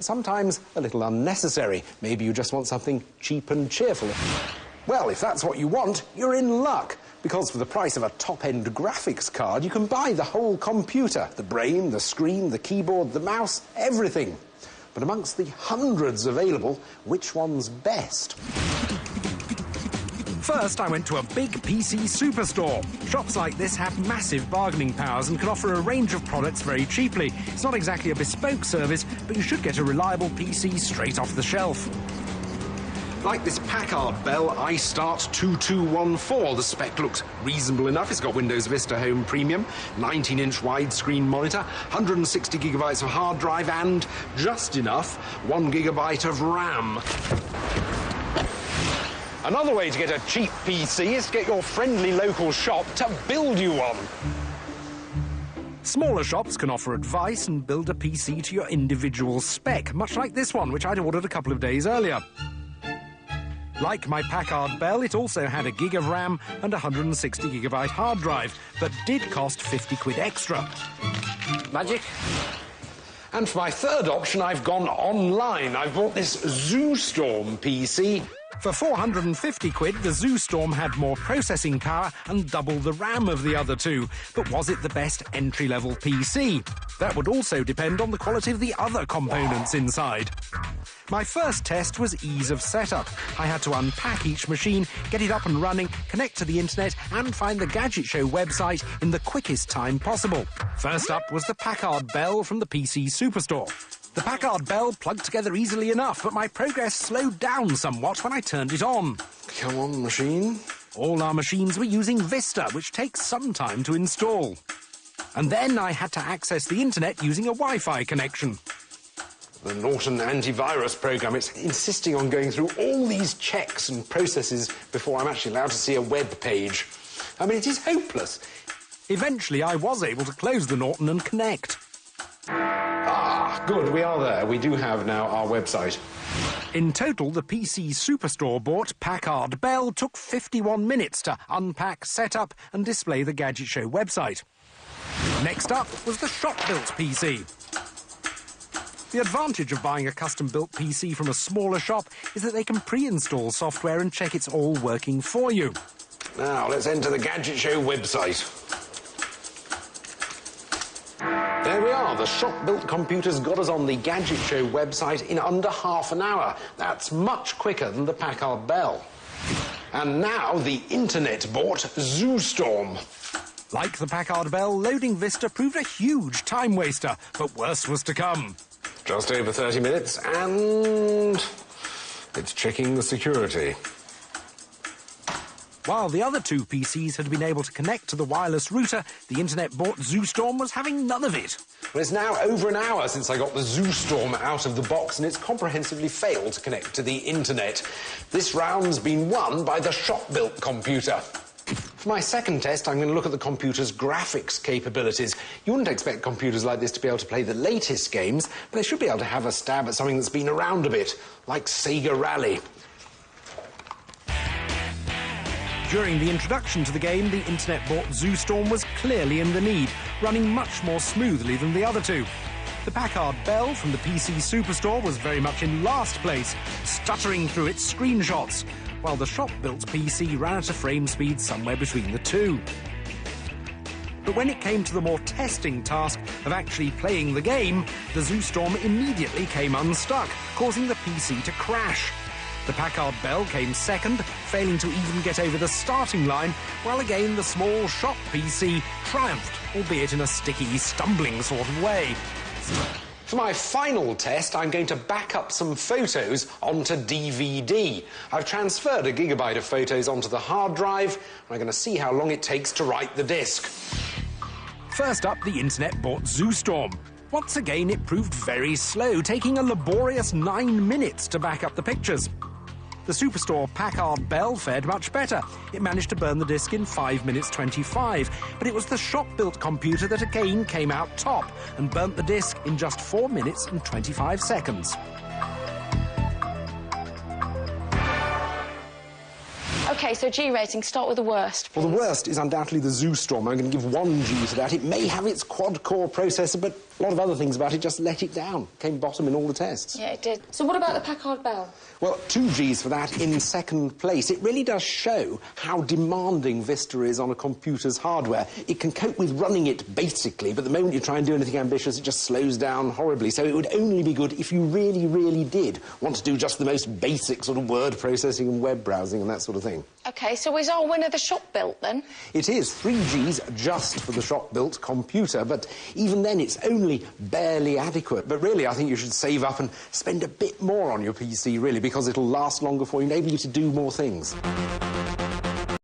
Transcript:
Sometimes a little unnecessary. Maybe you just want something cheap and cheerful. Well, if that's what you want, you're in luck. Because for the price of a top-end graphics card, you can buy the whole computer. The brain, the screen, the keyboard, the mouse, everything. But amongst the hundreds available, which one's best? First, I went to a big PC superstore. Shops like this have massive bargaining powers and can offer a range of products very cheaply. It's not exactly a bespoke service, but you should get a reliable PC straight off the shelf. Like this Packard Bell iStart 2214. The spec looks reasonable enough. It's got Windows Vista Home Premium, 19-inch widescreen monitor, 160 gigabytes of hard drive, and just enough 1 gigabyte of RAM. Another way to get a cheap PC is to get your friendly local shop to build you one. Smaller shops can offer advice and build a PC to your individual spec, much like this one, which I'd ordered a couple of days earlier. Like my Packard Bell, it also had a gig of RAM and a 160 gigabyte hard drive, but did cost 50 quid extra. Magic. And for my third option, I've gone online. I've bought this ZooStorm PC. For 450 quid, the ZooStorm had more processing power and double the RAM of the other two. But was it the best entry-level PC? That would also depend on the quality of the other components inside. My first test was ease of setup. I had to unpack each machine, get it up and running, connect to the internet, and find the Gadget Show website in the quickest time possible. First up was the Packard Bell from the PC Superstore. The Packard Bell plugged together easily enough, but my progress slowed down somewhat when I turned it on. Come on, machine. All our machines were using Vista, which takes some time to install. And then I had to access the internet using a Wi-Fi connection. The Norton antivirus program, it's insisting on going through all these checks and processes before I'm actually allowed to see a web page. I mean, it is hopeless. Eventually, I was able to close the Norton and connect. Ah, good, we are there. We do have now our website. In total, the PC Superstore bought Packard Bell took 51 minutes to unpack, set up and display the Gadget Show website. Next up was the shop-built PC. The advantage of buying a custom-built PC from a smaller shop is that they can pre-install software and check it's all working for you. Now, let's enter the Gadget Show website. There we are. The shop-built computers got us on the Gadget Show website in under half an hour. That's much quicker than the Packard Bell. And now the internet bought ZooStorm. Like the Packard Bell, loading Vista proved a huge time waster, but worse was to come. Just over 30 minutes, and it's checking the security. While the other two PCs had been able to connect to the wireless router, the internet-bought ZooStorm was having none of it. Well, it's now over an hour since I got the ZooStorm out of the box, and it's comprehensively failed to connect to the internet. This round's been won by the shop-built computer. For my second test, I'm going to look at the computer's graphics capabilities. You wouldn't expect computers like this to be able to play the latest games, but they should be able to have a stab at something that's been around a bit, like Sega Rally. During the introduction to the game, the internet-bought ZooStorm was clearly in the lead, running much more smoothly than the other two. The Packard Bell from the PC Superstore was very much in last place, stuttering through its screenshots, while the shop-built PC ran at a frame speed somewhere between the two. But when it came to the more testing task of actually playing the game, the ZooStorm immediately came unstuck, causing the PC to crash. The Packard Bell came second, failing to even get over the starting line, while again the small shop PC triumphed, albeit in a sticky, stumbling sort of way. For my final test, I'm going to back up some photos onto DVD. I've transferred a gigabyte of photos onto the hard drive, and I'm going to see how long it takes to write the disk. First up, the internet-bought ZooStorm. Once again, it proved very slow, taking a laborious 9 minutes to back up the pictures. The Superstore Packard Bell fared much better. It managed to burn the disk in 5 minutes 25, but it was the shop-built computer that again came out top and burnt the disk in just 4 minutes and 25 seconds. OK, so G rating, start with the worst, please. Well, the worst is undoubtedly the ZooStorm. I'm going to give 1 G to that. It may have its quad-core processor, but A lot of other things about it just let it down. Came bottom in all the tests. Yeah, it did. So what about the Packard Bell? Well, 2 Gs for that in second place. It really does show how demanding Vista is on a computer's hardware. It can cope with running it basically, but the moment you try and do anything ambitious, it just slows down horribly. So it would only be good if you really, really did want to do just the most basic sort of word processing and web browsing and that sort of thing. OK, so is our winner the shop-built, then? It is 3 Gs just for the shop-built computer, but even then it's only barely adequate. But really, I think you should save up and spend a bit more on your PC, really, because it'll last longer for you, enable you to do more things.